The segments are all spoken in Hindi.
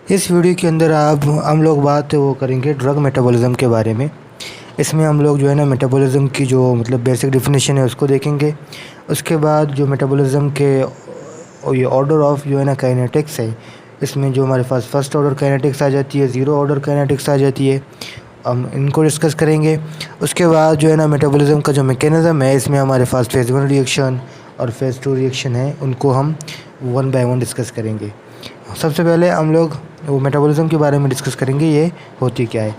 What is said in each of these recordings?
इस वीडियो के अंदर आप हम लोग बात वो करेंगे ड्रग मेटाबॉलिज्म के बारे में। इसमें हम लोग जो है ना मेटाबॉलिज्म की जो मतलब बेसिक डेफिनेशन है उसको देखेंगे। उसके बाद जो मेटाबॉलिज्म के ये ऑर्डर ऑफ जो है ना काइनेटिक्स है, इसमें जो हमारे पास फर्स्ट ऑर्डर काइनेटिक्स आ जाती है, ज़ीरो ऑर्डर काइनेटिक्स आ जाती है, हम इनको डिस्कस करेंगे। उसके बाद जो है ना मेटाबॉलिज्म का जो मैकेनिज़्म है, इसमें हमारे पास फेज़ 1 रिएक्शन और फेज़ 2 रिएक्शन है, उनको हम वन बाय वन डिस्कस करेंगे। सबसे पहले हम लोग वो मेटाबॉलिज्म के बारे में डिस्कस करेंगे, ये होती क्या है।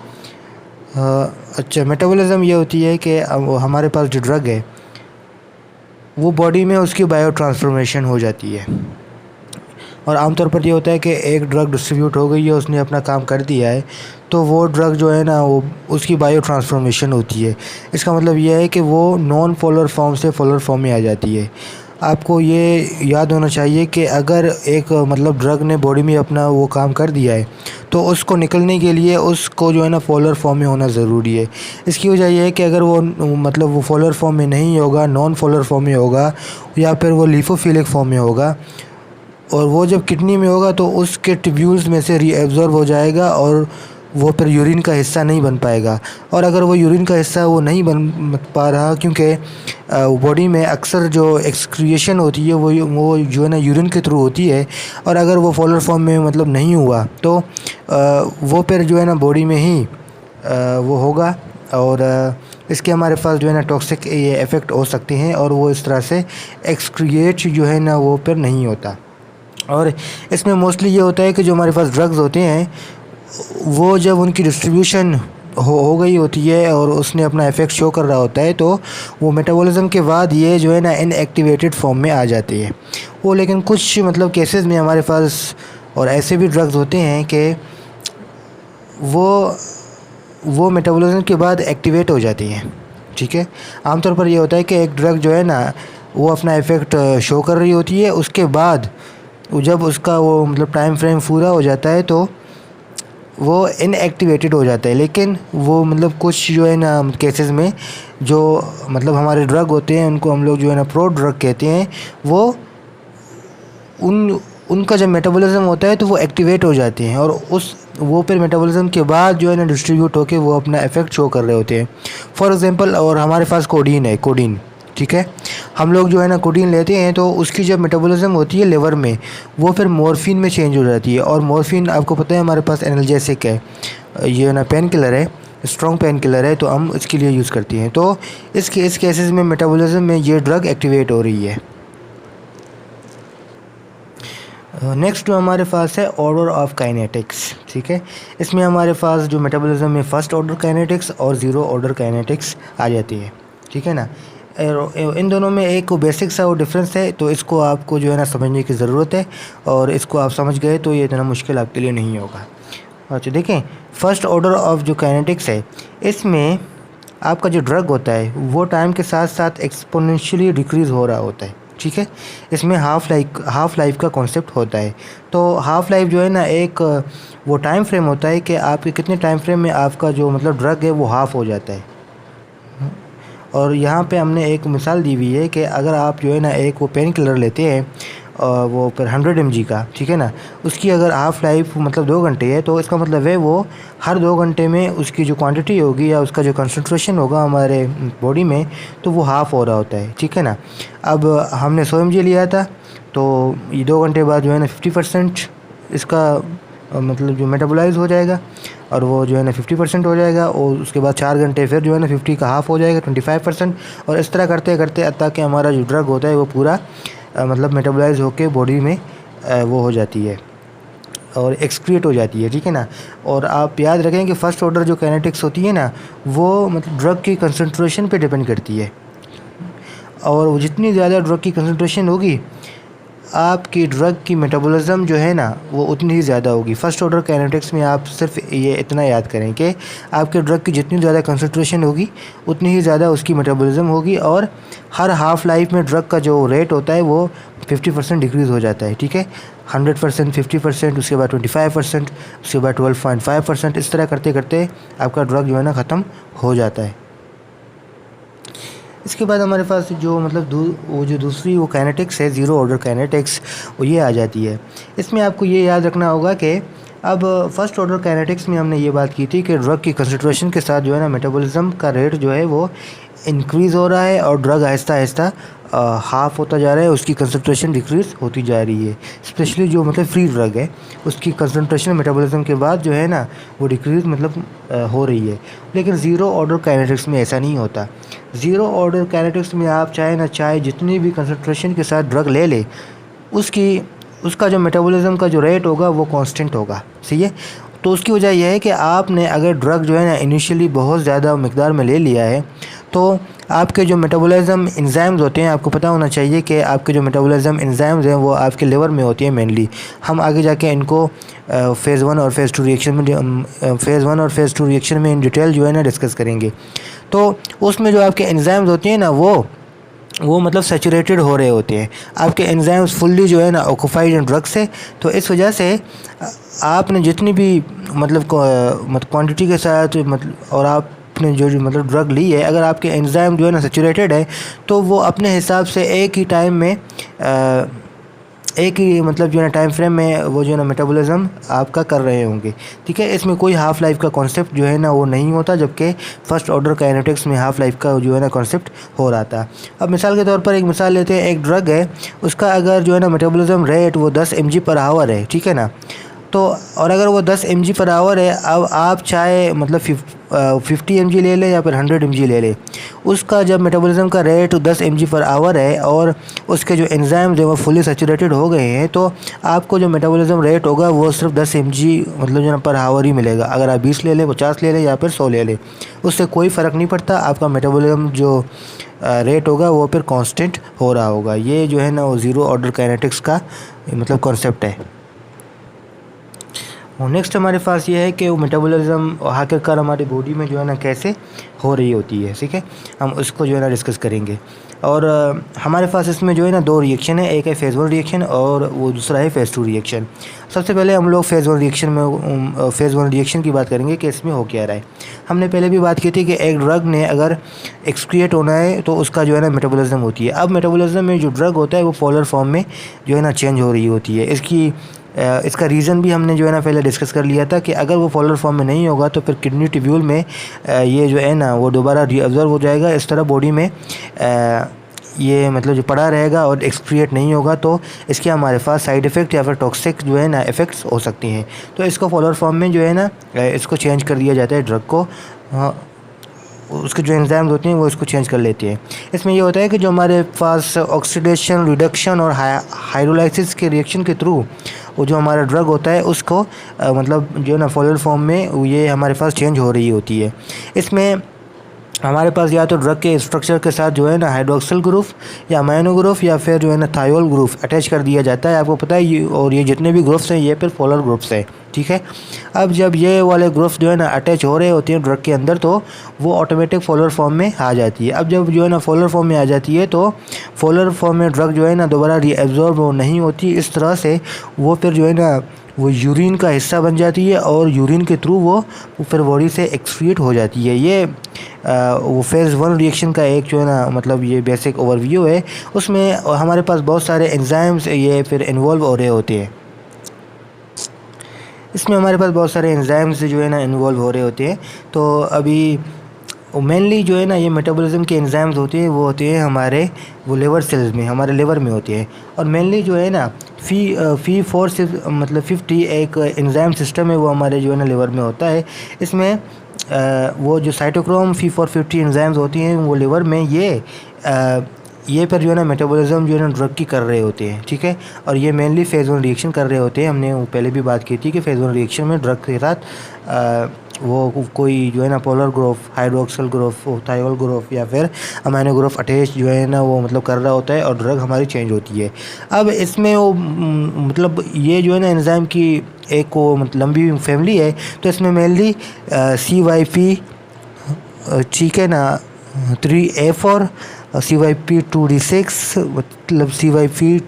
अच्छा, मेटाबॉलिज्म ये होती है कि हमारे पास जो ड्रग है वो बॉडी में उसकी बायो ट्रांसफॉर्मेशन हो जाती है। और आमतौर पर ये होता है कि एक ड्रग डिस्ट्रीब्यूट हो गई है, उसने अपना काम कर दिया है, तो वो ड्रग जो है ना वो उसकी बायो ट्रांसफॉर्मेशन होती है। इसका मतलब ये है कि वो नॉन पोलर फॉर्म से पोलर फॉर्म में आ जाती है। आपको ये याद होना चाहिए कि अगर एक मतलब ड्रग ने बॉडी में अपना वो काम कर दिया है, तो उसको निकलने के लिए उसको जो है ना पोलर फॉर्म में होना ज़रूरी है। इसकी वजह यह है कि अगर वो मतलब वो पोलर फॉर्म में नहीं होगा, नॉन पोलर फॉर्म में होगा या फिर वो लिपोफिलिक फॉर्म में होगा, और वो जब किडनी में होगा तो उसके ट्यूब्यूल्स में से रीएब्जॉर्ब हो जाएगा और वो फिर यूरिन का हिस्सा नहीं बन पाएगा। और अगर वो यूरिन का हिस्सा वो नहीं बन पा रहा, क्योंकि बॉडी में अक्सर जो एक्सक्रिएशन होती है वो जो है ना यूरिन के थ्रू होती है, और अगर वो पोलर फॉर्म में मतलब नहीं हुआ तो वो फिर जो है ना बॉडी में ही वो होगा, और इसके हमारे पास जो है ना टॉक्सिक ये इफ़ेक्ट हो सकते हैं, और वो इस तरह से एक्सक्रिएट जो है ना वो फिर नहीं होता। और इसमें मोस्टली ये होता है कि जो हमारे पास ड्रग्स होते हैं वो जब उनकी डिस्ट्रीब्यूशन हो गई होती है और उसने अपना इफ़ेक्ट शो कर रहा होता है, तो वो मेटाबॉलिज्म के बाद ये जो है ना इनएक्टिवेटेड फॉर्म में आ जाती है वो। लेकिन कुछ मतलब केसेस में हमारे पास और ऐसे भी ड्रग्स होते हैं कि वो मेटाबॉलिज्म के बाद एक्टिवेट हो जाती हैं। ठीक है, आमतौर पर ये होता है कि एक ड्रग जो है ना वो अपना इफ़ेक्ट शो कर रही होती है, उसके बाद जब उसका वो मतलब टाइम फ्रेम पूरा हो जाता है तो वो इनएक्टिवेटेड हो जाता है। लेकिन वो मतलब कुछ जो है ना केसेस में जो मतलब हमारे ड्रग होते हैं उनको हम लोग जो है ना प्रो ड्रग कहते हैं, वो उनका जब मेटाबॉलिज्म होता है तो वो एक्टिवेट हो जाते हैं, और वो फिर मेटाबॉलिज्म के बाद जो है ना डिस्ट्रीब्यूट होकर वो अपना इफ़ेक्ट शो कर रहे होते हैं। फॉर एग्जांपल, और हमारे पास कोडीन है, कोडीन। ठीक है, हम लोग जो है ना कोडीन लेते हैं तो उसकी जब मेटाबॉलिज्म होती है लिवर में, वो फिर मॉर्फिन में चेंज हो जाती है। और मॉर्फिन आपको पता है हमारे पास एनाल्जेसिक है, ये ना पेन किलर है, स्ट्रॉन्ग पेन किलर है, तो हम इसके लिए यूज़ करते हैं। तो इस केसेस में मेटाबॉलिज्म में ये ड्रग एक्टिवेट हो रही है। नेक्स्ट जो हमारे पास है ऑर्डर ऑफ काइनेटिक्स। ठीक है, इसमें हमारे पास जो मेटाबॉलिज्म में फर्स्ट ऑर्डर काइनेटिक्स और ज़ीरो ऑर्डर काइनेटिक्स आ जाती है। ठीक है ना, इन दोनों में एक बेसिक सा वो डिफरेंस है, तो इसको आपको जो है ना समझने की ज़रूरत है, और इसको आप समझ गए तो ये इतना मुश्किल आपके लिए नहीं होगा। अच्छा देखें, फर्स्ट ऑर्डर ऑफ जो काइनेटिक्स है, इसमें आपका जो ड्रग होता है वो टाइम के साथ साथ एक्सपोनेंशियली डिक्रीज़ हो रहा होता है। ठीक है, इसमें हाफ़ लाइफ का कॉन्सेप्ट होता है। तो हाफ़ लाइफ जो है ना एक वो टाइम फ्रेम होता है कि आपके कितने टाइम फ्रेम में आपका जो मतलब ड्रग है वो हाफ़ हो जाता है। और यहाँ पे हमने एक मिसाल दी हुई है कि अगर आप जो है ना एक वो पेन किलर लेते हैं वो फिर 100 mg का, ठीक है ना, उसकी अगर हाफ़ लाइफ मतलब 2 घंटे है, तो इसका मतलब है वो हर 2 घंटे में उसकी जो क्वांटिटी होगी या उसका जो कंसंट्रेशन होगा हमारे बॉडी में, तो वो हाफ़ हो रहा होता है। ठीक है ना, अब हमने 100 mg लिया था, तो ये 2 घंटे बाद जो है ना 50% इसका मतलब जो मेटाबोलाइज हो जाएगा, और वो जो है ना 50% हो जाएगा, और उसके बाद 4 घंटे फिर जो है ना 50 का हाफ़ हो जाएगा 25%, और इस तरह करते करते ताकि हमारा जो ड्रग होता है वो पूरा मतलब मेटाबोलाइज होके बॉडी में वो हो जाती है और एक्सक्रिएट हो जाती है। ठीक है ना, और आप याद रखें कि फ़र्स्ट ऑर्डर जो काइनेटिक्स होती है ना, वो मतलब ड्रग की कंसंट्रेशन पे डिपेंड करती है, और वो जितनी ज़्यादा ड्रग की कंसंट्रेशन होगी आपकी ड्रग की मेटाबॉलिज्म जो है ना वो उतनी ही ज़्यादा होगी। फ़र्स्ट ऑर्डर काइनेटिक्स में आप सिर्फ ये इतना याद करें कि आपके ड्रग की जितनी ज़्यादा कंसंट्रेशन होगी उतनी ही ज़्यादा उसकी मेटाबॉलिज्म होगी, और हर हाफ़ लाइफ में ड्रग का जो रेट होता है वो 50% डिक्रीज़ हो जाता है। ठीक है, 100%, 50%, उसके बाद 25%, उसके बाद 12.5%, इस तरह करते करते आपका ड्रग जो है ना ख़त्म हो जाता है। इसके बाद हमारे पास जो मतलब वो जो दूसरी वो काइनेटिक्स है, ज़ीरो ऑर्डर काइनेटिक्स, वो ये आ जाती है। इसमें आपको ये याद रखना होगा कि अब फर्स्ट ऑर्डर काइनेटिक्स में हमने ये बात की थी कि ड्रग की कंसंट्रेशन के साथ जो है ना मेटाबॉलिज्म का रेट जो है वो इंक्रीज़ हो रहा है और ड्रग आहिस्ता आहिस्ता हाफ होता जा रहा है, उसकी कंसंट्रेशन डिक्रीज़ होती जा रही है। स्पेशली जो मतलब फ्री ड्रग है उसकी कंसंट्रेशन मेटाबॉलिज्म के बाद जो है ना वो डिक्रीज़ मतलब हो रही है। लेकिन ज़ीरो ऑर्डर काइनेटिक्स में ऐसा नहीं होता। ज़ीरो ऑर्डर काइनेटिक्स में आप चाहे ना चाहे जितनी भी कंसंट्रेशन के साथ ड्रग ले ले, उसका जो मेटाबॉलिज्म का जो रेट होगा वो कांस्टेंट होगा। सही है। तो उसकी वजह यह है कि आपने अगर ड्रग जो है ना इनिशियली बहुत ज़्यादा मिकदार में ले लिया है तो आपके जो मेटाबॉलिज्म एंजाइम्स होते हैं, आपको पता होना चाहिए कि आपके जो मेटाबॉलिज्म एंजाइम्स हैं वो आपके लिवर में होती हैं मेनली। हम आगे जाके इनको फ़ेज़ 1 और फ़ेज़ 2 रिएक्शन में इन डिटेल जो है ना डिस्कस करेंगे। तो उसमें जो आपके एंजाइम्स होते हैं ना वो मतलब सैचुरेटेड हो रहे होते हैं। आपके एंजाइम्स फुल्ली जो है ना ऑक्यूपाइड इन ड्रग से। तो इस वजह से आपने जितनी भी मतलब क्वांटिटी के साथ मतलब और आपने जो मतलब ड्रग ली है, अगर आपके एंजाइम जो है ना सैचुरेटेड है तो वो अपने हिसाब से एक ही टाइम में एक ही मतलब जो है टाइम फ्रेम में वो जो है ना मेटाबॉलिज्म आपका कर रहे होंगे। ठीक है। इसमें कोई हाफ़ लाइफ का कॉन्सेप्ट जो है ना वो नहीं होता, जबकि फ़र्स्ट ऑर्डर काइनेटिक्स में हाफ़ लाइफ का जो है ना कॉन्सेप्ट हो रहा था। अब मिसाल के तौर पर एक मिसाल लेते हैं, एक ड्रग है उसका अगर जो है ना मेटाबॉलिज्म रेट वो 10 mg/h है। ठीक है ना। तो और अगर वो 10 mg/h है, अब आप चाहे मतलब 50 mg ले लें या फिर 100 mg ले लें, उसका जब मेटाबॉलिज्म का रेट 10 mg/h है और उसके जो एंजाइम्स हैं वो फुली सैचुरेटेड हो गए हैं, तो आपको जो मेटाबॉलिज्म रेट होगा वो सिर्फ 10 mg मतलब जो पर आवर ही मिलेगा। अगर आप 20 ले लें, 50 ले लें या फिर 100 ले लें, उससे कोई फ़र्क नहीं पड़ता। आपका मेटाबॉलिज्म जो रेट होगा वो फिर कांस्टेंट हो रहा होगा। ये जो है ना वो ज़ीरो ऑर्डर काइनेटिक्स का मतलब कॉन्सेप्ट है। और नेक्स्ट हमारे पास ये है कि वो मेटाबॉलिज्म आखिरकार हमारी बॉडी में जो है ना कैसे हो रही होती है। ठीक है। हम उसको जो है ना डिस्कस करेंगे। और हमारे पास इसमें जो है ना 2 रिएक्शन है, एक है फ़ेज़ 1 रिएक्शन और वो दूसरा है फ़ेज़ 2 रिएक्शन। सबसे पहले हम लोग फ़ेज़ 1 रिएक्शन की बात करेंगे कि इसमें हो क्या रहा है। हमने पहले भी बात की थी कि एक ड्रग ने अगर एक्सक्रिएट होना है तो उसका जो है ना मेटाबॉलिज्म होती है। अब मेटाबॉलिज्म में जो ड्रग होता है वो पोलर फॉर्म में जो है ना चेंज हो रही होती है। इसका रीज़न भी हमने जो है ना पहले डिस्कस कर लिया था कि अगर वो पोलर फॉर्म में नहीं होगा तो फिर किडनी ट्यूब्यूल में ये जो है ना वो दोबारा रीअब्जॉर्ब हो जाएगा। इस तरह बॉडी में ये मतलब जो पड़ा रहेगा और एक्सक्रिएट नहीं होगा, तो इसके हमारे पास साइड इफ़ेक्ट या फिर टॉक्सिक जो है ना इफ़ेक्ट्स हो सकती हैं। तो इसको पोलर फॉर्म में जो है ना इसको चेंज कर दिया जाता है ड्रग को। उसके जो एंजाइम्स होते हैं वो इसको चेंज कर लेते हैं। इसमें ये होता है कि जो हमारे पास ऑक्सीडेशन, रिडक्शन और हाइड्रोलाइसिस के रिएक्शन के थ्रू वो जो हमारा ड्रग होता है उसको मतलब जो है ना पोलर फॉर्म में ये हमारे पास चेंज हो रही होती है। इसमें हमारे पास या तो ड्रग के स्ट्रक्चर के साथ जो है ना हाइड्रोक्सिल ग्रुप या अमाइनो ग्रुप या फिर जो है ना थायोल ग्रुप अटैच कर दिया जाता है। आपको पता है और ये जितने भी ग्रुप्स हैं ये फिर पोलर ग्रुप्स हैं। ठीक है। अब जब ये वाले ग्रुप्स जो है ना अटैच हो रहे होते हैं ड्रग के अंदर, तो वो ऑटोमेटिक पोलर फॉर्म में आ जाती है। अब जब जो है ना पोलर फॉर्म में आ जाती है तो पोलर फॉर्म में ड्रग जो है ना दोबारा रीअब्जॉर्ब नहीं होती। इस तरह से वो फिर जो है ना वो यूरिन का हिस्सा बन जाती है और यूरिन के थ्रू वो फिर बॉडी से एक्सक्रीट हो जाती है। ये वो फ़ेज़ 1 रिएक्शन का एक जो है ना मतलब ये बेसिक ओवरव्यू है। उसमें हमारे पास बहुत सारे एंजाइम्स ये फिर इन्वॉल्व हो रहे होते हैं। इसमें हमारे पास बहुत सारे एंजाइम्स जो है ना इन्वॉल्व हो रहे होते हैं। तो अभी मेनली जो है ना ये मेटाबॉलिज्म के एंजाइम्स होते हैं वो होते हैं हमारे वो लिवर सेल्स में, हमारे लिवर में होते हैं। और मेनली जो है ना F4 मतलब 50 एक एंजाइम सिस्टम है वो हमारे जो है ना लिवर में होता है। इसमें वो जो साइटोक्रोम F450 एंजाइम्स होती हैं वो लिवर में ये पर जो है ना मेटाबॉलिज्म जो है ना ड्रग की कर रहे होते हैं। ठीक है। और ये मेनली फ़ेज़ 1 रिएक्शन कर रहे होते हैं। हमने पहले भी बात की थी कि फ़ेज़ 1 रिएक्शन में ड्रग के साथ वो कोई जो है ना polar group, hydroxyl group, thiol group या फिर अमाइनो ग्रुप अटैच जो है ना वो मतलब कर रहा होता है और ड्रग हमारी चेंज होती है। अब इसमें वो मतलब ये जो है ना एंजाइम की एक वो मतलब लंबी फैमिली है। तो इसमें मेनली CYP, ठीक है ना, 3A4, CYP2D6 मतलब CYP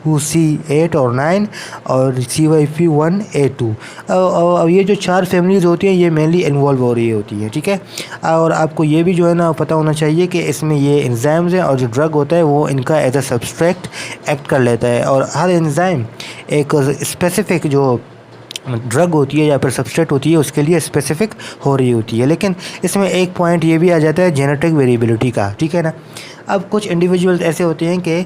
CYP8 और 9 और CYP1A2। अब ये जो 4 फैमिलीज़ होती हैं ये मेनली इन्वॉल्व हो रही होती हैं, ठीक है। और आपको ये भी जो है ना पता होना चाहिए कि इसमें ये एंजाइम्स हैं और जो ड्रग होता है वो इनका एज अ सब्सट्रैक्ट एक्ट कर लेता है। और हर एंजाइम एक स्पेसिफिक जो ड्रग होती है या फिर सब्सट्रेट होती है उसके लिए स्पेसिफिक हो रही होती है। लेकिन इसमें एक पॉइंट ये भी आ जाता है जेनेटिक वेरिएबिलिटी का, ठीक है ना। अब कुछ इंडिविजुअल्स ऐसे होते हैं कि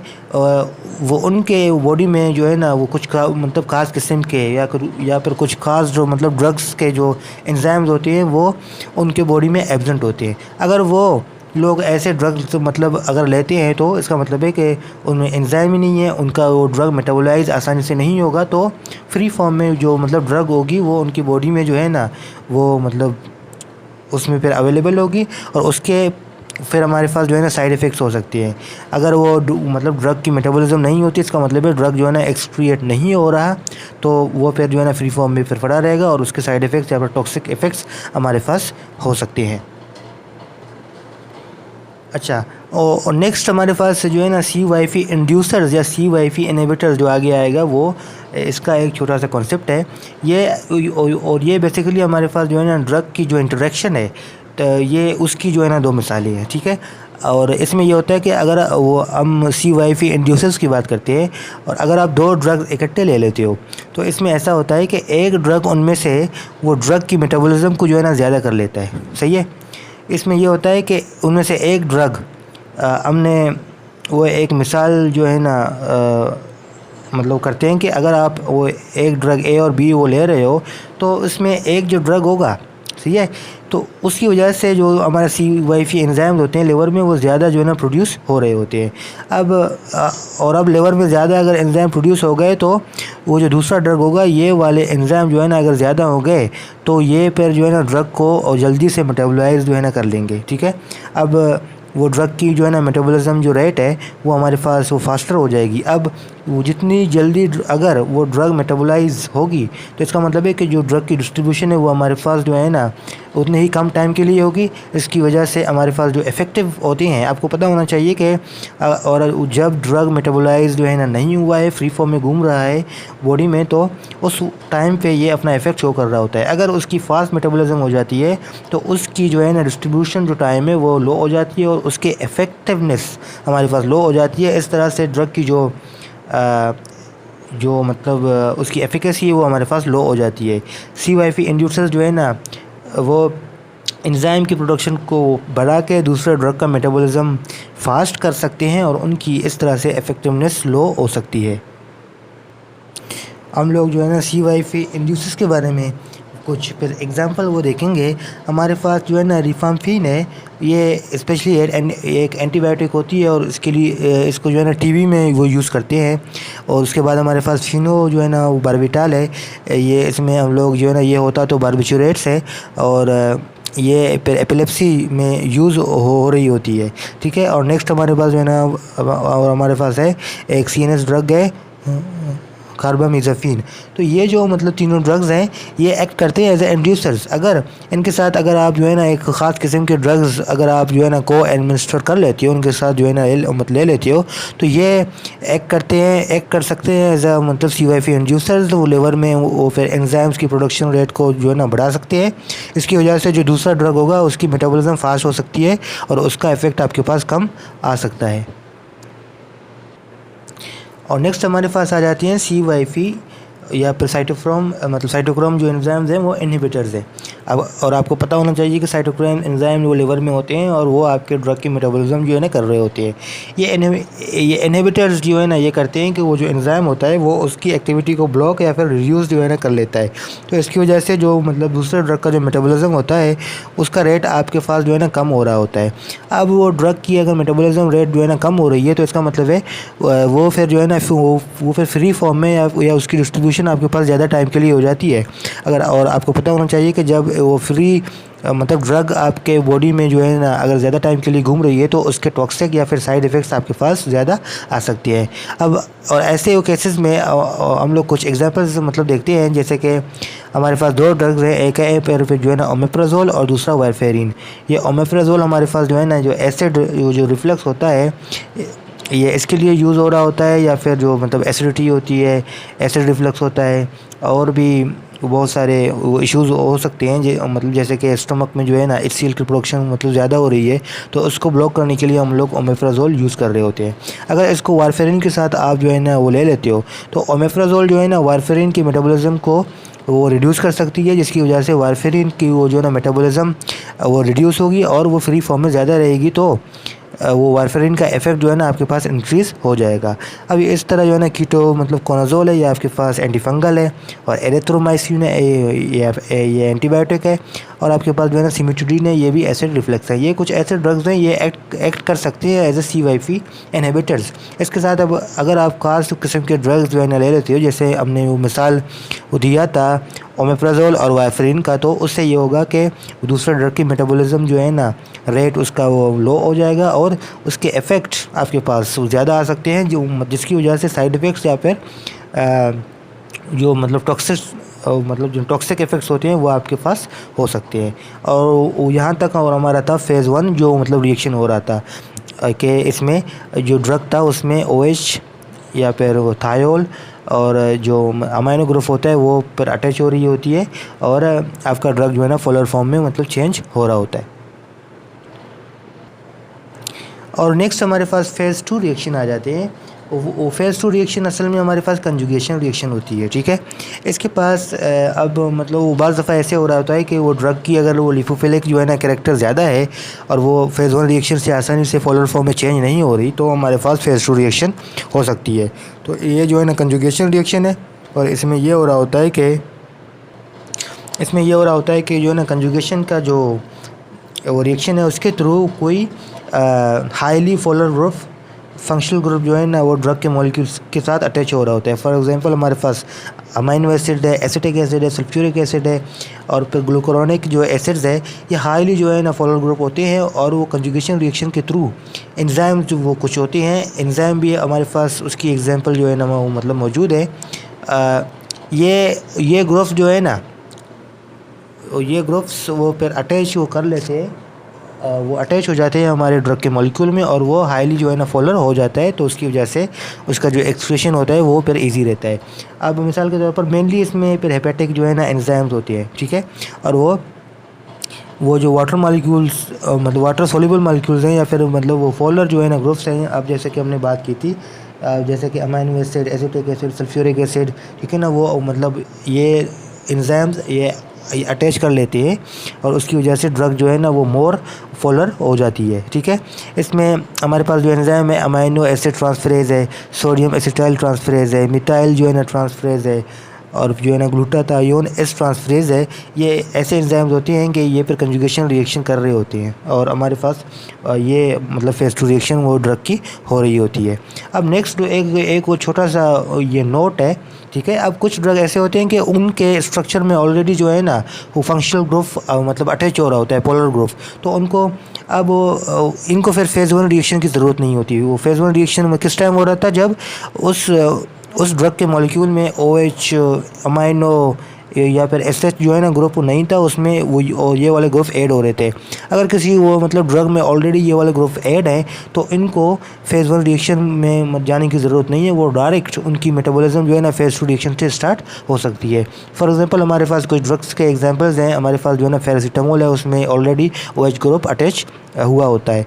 वो उनके बॉडी में जो है ना वो कुछ मतलब ख़ास किस्म के या फिर कुछ ख़ास जो मतलब ड्रग्स के जो एंजाइम्स होते हैं वो उनके बॉडी में एब्सेंट होते हैं। अगर वो लोग ऐसे ड्रग्स मतलब अगर लेते हैं तो इसका मतलब है कि उनमें एंजाइम ही नहीं है, उनका वो ड्रग मेटाबोलाइज आसानी से नहीं होगा, तो फ्री फॉर्म में जो मतलब ड्रग होगी वो उनकी बॉडी में जो है ना वो मतलब उसमें फिर अवेलेबल होगी और उसके फिर हमारे पास जो है ना साइड इफ़ेक्ट्स हो सकती हैं। अगर वो मतलब ड्रग की मेटाबॉलिज्म नहीं होती इसका मतलब है ड्रग जो है ना एक्सक्रिएट नहीं हो रहा, तो वो फिर जो है ना फ्री फॉर्म में फिर पड़ा रहेगा और उसके साइड इफ़ेक्ट्स या फिर टॉक्सिक इफ़ेक्ट्स हमारे पास हो सकते हैं। अच्छा, और नेक्स्ट हमारे पास जो है ना CYP इंड्यूसर्स या CYP इनहिबिटर्स जो आगे आएगा वो इसका एक छोटा सा कॉन्सेप्ट है ये। और ये बेसिकली हमारे पास जो है ना ड्रग की जो इंटरेक्शन है तो ये उसकी जो है ना 2 मिसालें हैं, ठीक है। और इसमें ये होता है कि अगर वो हम CYP इंड्यूसर्स की बात करते हैं और अगर आप 2 ड्रग इकट्ठे ले लेते हो तो इसमें ऐसा होता है कि एक ड्रग उनमें से वो ड्रग की मेटाबॉलिज्म को जो है ना ज़्यादा कर लेता है, सही है। इसमें ये होता है कि उनमें से एक ड्रग हमने वो एक मिसाल जो है ना मतलब करते हैं कि अगर आप वो एक ड्रग A और B वो ले रहे हो तो इसमें एक जो ड्रग होगा, सही है, तो उसकी वजह से जो हमारे CYP एंजाइम्स होते हैं लिवर में वो ज़्यादा जो है ना प्रोड्यूस हो रहे होते हैं। अब लिवर में ज़्यादा अगर एंजाइम प्रोड्यूस हो गए तो वो जो दूसरा ड्रग होगा ये वाले एंजाइम जो है ना अगर ज़्यादा हो गए तो ये फिर जो है ना ड्रग को और जल्दी से मेटाबोलाइज जो है ना कर लेंगे, ठीक है। अब वो ड्रग की जो है ना मेटाबॉलिज्म जो रेट है वो हमारे पास वो फास्टर हो जाएगी। अब वो जितनी जल्दी अगर वो ड्रग मेटाबोलाइज होगी तो इसका मतलब है कि जो ड्रग की डिस्ट्रीब्यूशन है वो हमारे पास जो है ना उतने ही कम टाइम के लिए होगी। इसकी वजह से हमारे पास जो इफ़ेक्टिव होते हैं, आपको पता होना चाहिए कि और जब ड्रग मेटाबोलाइज जो है ना नहीं हुआ है, फ्री फॉर्म में घूम रहा है बॉडी में, तो उस टाइम पे ये अपना इफ़ेक्ट शो कर रहा होता है। अगर उसकी फास्ट मेटाबॉलिज्म हो जाती है तो उसकी जो है ना डिस्ट्रीब्यूशन जो टाइम है वो लो हो जाती है और उसके इफ़ेक्टिवनेस हमारे पास लो हो जाती है। इस तरह से ड्रग की जो मतलब उसकी एफिकेसी है वो हमारे पास लो हो जाती है। CYP इंड्यूसर्स जो है ना वो एंजाइम की प्रोडक्शन को बढ़ा के दूसरे ड्रग का मेटाबॉलिज्म फास्ट कर सकते हैं और उनकी इस तरह से इफ़ेक्टिवनेस लो हो सकती है। हम लोग जो है ना CYP इंड्यूसर्स के बारे में कुछ फिर एग्जांपल वो देखेंगे। हमारे पास जो है ना रिफाम्पिन है, ये स्पेशली एक एंटीबायोटिक होती है और इसके लिए इसको जो है ना टीबी में वो यूज़ करते हैं। और उसके बाद हमारे पास फिनो जो है ना वो बारबिटाल है, ये इसमें हम लोग जो है ना ये होता तो बारबिचुरेट्स है और ये फिर एपिलेप्सी में यूज़ हो रही होती है, ठीक है। और नेक्स्ट हमारे पास जो है ना और हमारे पास है एक CNS ड्रग है कार्बामेज़ापिन। तो ये जो मतलब तीनों ड्रग्स हैं ये एक्ट करते हैं एज ए इंड्यूसर्स। अगर इनके साथ अगर आप जो है ना एक ख़ास किस्म के ड्रग्स अगर आप जो है ना को एडमिनिस्टर कर लेती हो, उनके साथ जो है ना ले लेती हो, तो ये एक्ट कर सकते हैं एज अ मतलब CYP इंड्यूसर्स। वो लिवर में वो फिर एंजाइम्स की प्रोडक्शन रेट को जो है ना बढ़ा सकते हैं। इसकी वजह से जो दूसरा ड्रग होगा उसकी मेटाबॉलिज्म फास्ट हो सकती है और उसका इफ़ेक्ट आपके पास कम आ सकता है। और नेक्स्ट हमारे पास आ जाती हैं CYP या फिर साइटोक्रोम जो एंजाइम्स हैं वो इनहिबिटर्स हैं। अब और आपको पता होना चाहिए कि साइटोक्रोम एंजाइम वो लिवर में होते हैं और वो आपके ड्रग की मेटाबॉलिज्म जो है ना कर रहे होते हैं। ये इनहिबिटर्स जो है ना ये करते हैं कि वो जो एंजाइम होता है वो उसकी एक्टिविटी को ब्लॉक या फिर रिड्यूस जो है ना कर लेता है। तो इसकी वजह से जो मतलब दूसरे ड्रग का जो मेटाबॉलिज्म होता है उसका रेट आपके पास जो है ना कम हो रहा होता है। अब वो ड्रग की अगर मेटाबॉलिज्म रेट जो है ना कम हो रही है तो इसका मतलब है वो फिर जो है ना वो फिर फ्री फॉर्म में या उसकी डिस्ट्रीब्यूशन आपके पास ज़्यादा टाइम के लिए हो जाती है। और आपको पता होना चाहिए कि जब वो फ्री मतलब ड्रग आपके बॉडी में जो है ना अगर ज़्यादा टाइम के लिए घूम रही है तो उसके टॉक्सिक या फिर साइड इफ़ेक्ट्स आपके पास ज़्यादा आ सकती है। अब और ऐसे केसेस में हम लोग कुछ एग्जांपल्स मतलब देखते हैं, जैसे कि हमारे पास 2 ड्रग्स हैं, एक है जो है ना ओमेप्राजोल और दूसरा वारफेरिन। ये ओमेप्राजोल हमारे पास जो है ना जो एसिड जो रिफ्लक्स होता है ये इसके लिए यूज़ हो रहा होता है, या फिर जो मतलब एसिडिटी होती है, एसिड रिफ्लक्स होता है, और भी बहुत सारे इश्यूज़ हो सकते हैं मतलब जैसे कि स्टमक में जो है ना HCl की प्रोडक्शन मतलब ज़्यादा हो रही है, तो उसको ब्लॉक करने के लिए हम लोग ओमेप्राज़ोल यूज़ कर रहे होते हैं। अगर इसको वारफेरिन के साथ आप जो है ना वो ले लेते हो, तो ओमेप्राज़ोल जो है ना वारफेरिन की मेटाबॉलिज्म को वो रिड्यूस कर सकती है, जिसकी वजह से वारफेरिन की वो जो है ना मेटाबॉलिज्म वो रिड्यूस होगी और वो फ्री फॉर्म में ज़्यादा रहेगी, तो वो वारफेरिन का इफ़ेक्ट जो है ना आपके पास इंक्रीज़ हो जाएगा। अब इस तरह जो है ना कीटो मतलब कोनाजोल है, ये आपके पास एंटीफंगल है, और एरिथ्रोमाइसिन है, ये एंटीबायोटिक है, और आपके पास जो है ना सिमिटोडीन है, ये भी एसिड रिफ्लेक्स है। ये कुछ ऐसे ड्रग्स हैं, ये एक्ट कर सकते हैं एज ए CYP इनहिबिटर्स। इसके साथ अब अगर आप खास किस्म के ड्रग्स जो है ना ले लेते हो, जैसे हमने वो मिसाल दिया था ओमेप्राज़ोल और वारफेरिन का, तो उससे ये होगा कि दूसरे ड्रग की मेटाबॉलिज्म जो है ना रेट उसका वो लो हो जाएगा, और उसके इफ़ेक्ट आपके पास ज़्यादा आ सकते हैं, जिसकी वजह से साइड इफ़ेक्ट्स या फिर जो मतलब टॉक्सिक इफ़ेक्ट्स होते हैं वो आपके पास हो सकते हैं। और यहाँ तक और हमारा था फेज़ 1 जो मतलब रिएक्शन हो रहा था कि इसमें जो ड्रग था उसमें OH या फिर वो थायोल और जो अमाइनो ग्रुप होता है वो पर अटैच हो रही होती है, और आपका ड्रग जो है ना पोलर फॉर्म में मतलब चेंज हो रहा होता है। और नेक्स्ट हमारे पास फेज़ 2 रिएक्शन आ जाते हैं। वो फेज़ 2 रिएक्शन असल में हमारे पास कंजुगेशन रिएक्शन होती है, ठीक है। इसके पास अब मतलब वो बाज़ दफ़ा ऐसे हो रहा होता है कि वो ड्रग की अगर वो लिपोफिलिक जो है ना कैरेक्टर ज़्यादा है और वो फेज़ 1 रिएक्शन से आसानी से पोलर फॉर्म में चेंज नहीं हो रही, तो हमारे पास फेज़ 2 रिएक्शन हो सकती है। तो ये जो है ना कंजुगेशन रिएक्शन है, और इसमें ये हो रहा होता है कि जो है ना कंजुगेशन का जो वो रिएक्शन है उसके थ्रू कोई highly polar group functional group जो है ना वो ड्रग के मॉलिक्यूल्स के साथ अटैच हो रहा होता है। फॉर एग्जांपल हमारे पास अमाइनो एसिड है, एसिटिक एसिड है, सल्फ्यूरिक एसिड है, और फिर ग्लूकोरोनिक जो एसिड्स है, ये हाईली जो है ना पोलर ग्रुप होते हैं, और वो कंजुगेशन रिएक्शन के थ्रू एंजाइम जो वो कुछ होते हैं, एंजाइम भी हमारे पास उसकी एग्जांपल जो है ना वो मतलब मौजूद है। ये ग्रुप्स जो है ना ये ग्रुप्स वो फिर अटैच वो कर लेते हैं, वो अटैच हो जाते हैं हमारे ड्रग के मॉलिक्यूल में, और वो हाईली जो है ना पोलर हो जाता है, तो उसकी वजह से उसका जो एक्सक्रीशन होता है वो फिर इजी रहता है। अब मिसाल के तौर पर मेनली इसमें फिर हेपेटिक जो है ना एंजाइम्स होते हैं, ठीक है, और वो जो वाटर मॉलिक्यूल्स मतलब वाटर सोल्यूबल मॉलिक्यूल्स हैं, या फिर मतलब वो पोलर जो है ना ग्रुप्स हैं। अब जैसे कि हमने बात की थी जैसे कि amino acid, acetic acid, sulphuric acid, ठीक है ना, वो मतलब ये एंजाइम्स ये अटैच कर लेते हैं, और उसकी वजह से ड्रग जो है ना वो मोर पोलर हो जाती है, ठीक है। इसमें हमारे पास जो एंजाइम है अमाइनो एसिड ट्रांसफरेज है, सोडियम एसिटाइल ट्रांसफरेज है, मिथाइल जो है ना ट्रांसफरेज है, और जो है ना ग्लूटाथायोन एस ट्रांसफरेज है। ये ऐसे एंजाइम्स होते हैं कि ये फिर कंजुगेशन रिएक्शन कर रहे होते हैं, और हमारे पास ये मतलब फेज़ 2 रिएक्शन वो ड्रग की हो रही होती है। अब नेक्स्ट एक वो छोटा सा ये नोट है, ठीक है। अब कुछ ड्रग ऐसे होते हैं कि उनके स्ट्रक्चर में ऑलरेडी जो है ना वो फंक्शनल ग्रुप मतलब अटैच हो रहा होता है, पोलर ग्रुप, तो उनको अब इनको फिर फेज़ 1 रिएक्शन की ज़रूरत नहीं होती। वो फेज़ 1 रिएक्शन में किस टाइम हो रहा था, जब उस ड्रग के मॉलिक्यूल में OH अमाइनो या फिर SH जो है ना ग्रुप नहीं था, उसमें वो ये वाले ग्रुप ऐड हो रहे थे। अगर किसी वो मतलब ड्रग में ऑलरेडी ये वाले ग्रुप ऐड हैं, तो इनको फेज़ 1 रिएक्शन में मत जाने की ज़रूरत नहीं है, वो डायरेक्ट उनकी मेटाबॉलिज्म जो है ना फेज़ 2 रिएक्शन से स्टार्ट हो सकती है। फॉर एग्जांपल हमारे पास कुछ ड्रग्स के एग्जांपल्स हैं। हमारे पास जो है ना पैरासीटामोल है, उसमें ऑलरेडी OH ग्रुप अटैच हुआ होता है।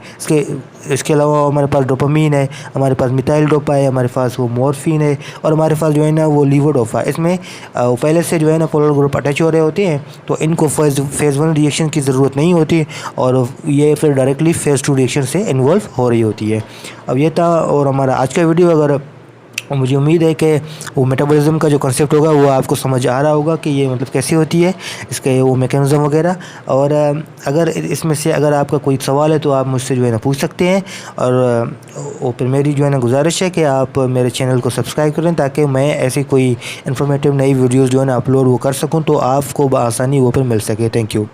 इसके अलावा हमारे पास डोपामीन है, हमारे पास मिथाइल डोपा है, हमारे पास वो मॉर्फिन है, और हमारे पास जो है ना वो लीवोडोपा। इसमें पहले से जो है ना पोलर ग्रुप अटैच हो रहे होते हैं, तो इनको फेज़ 1 रिएक्शन की ज़रूरत नहीं होती, और ये फिर डायरेक्टली फेज़ 2 रिएक्शन से इन्वॉल्व हो रही होती है। अब ये था और हमारा आज का वीडियो। अगर मुझे उम्मीद है कि वो मेटाबॉलिज्म का जो कॉन्सेप्ट होगा वो आपको समझ आ रहा होगा कि ये मतलब कैसे होती है, इसके वो मैकेनिज़्म वगैरह। और अगर इसमें से अगर आपका कोई सवाल है तो आप मुझसे जो है ना पूछ सकते हैं। और वो फिर मेरी जो है ना गुजारिश है कि आप मेरे चैनल को सब्सक्राइब करें, ताकि मैं ऐसी कोई इन्फॉर्मेटिव नई वीडियोज़ जो है ना अपलोड वो कर सकूँ, तो आपको बआसानी वो फिर मिल सके। Thank you.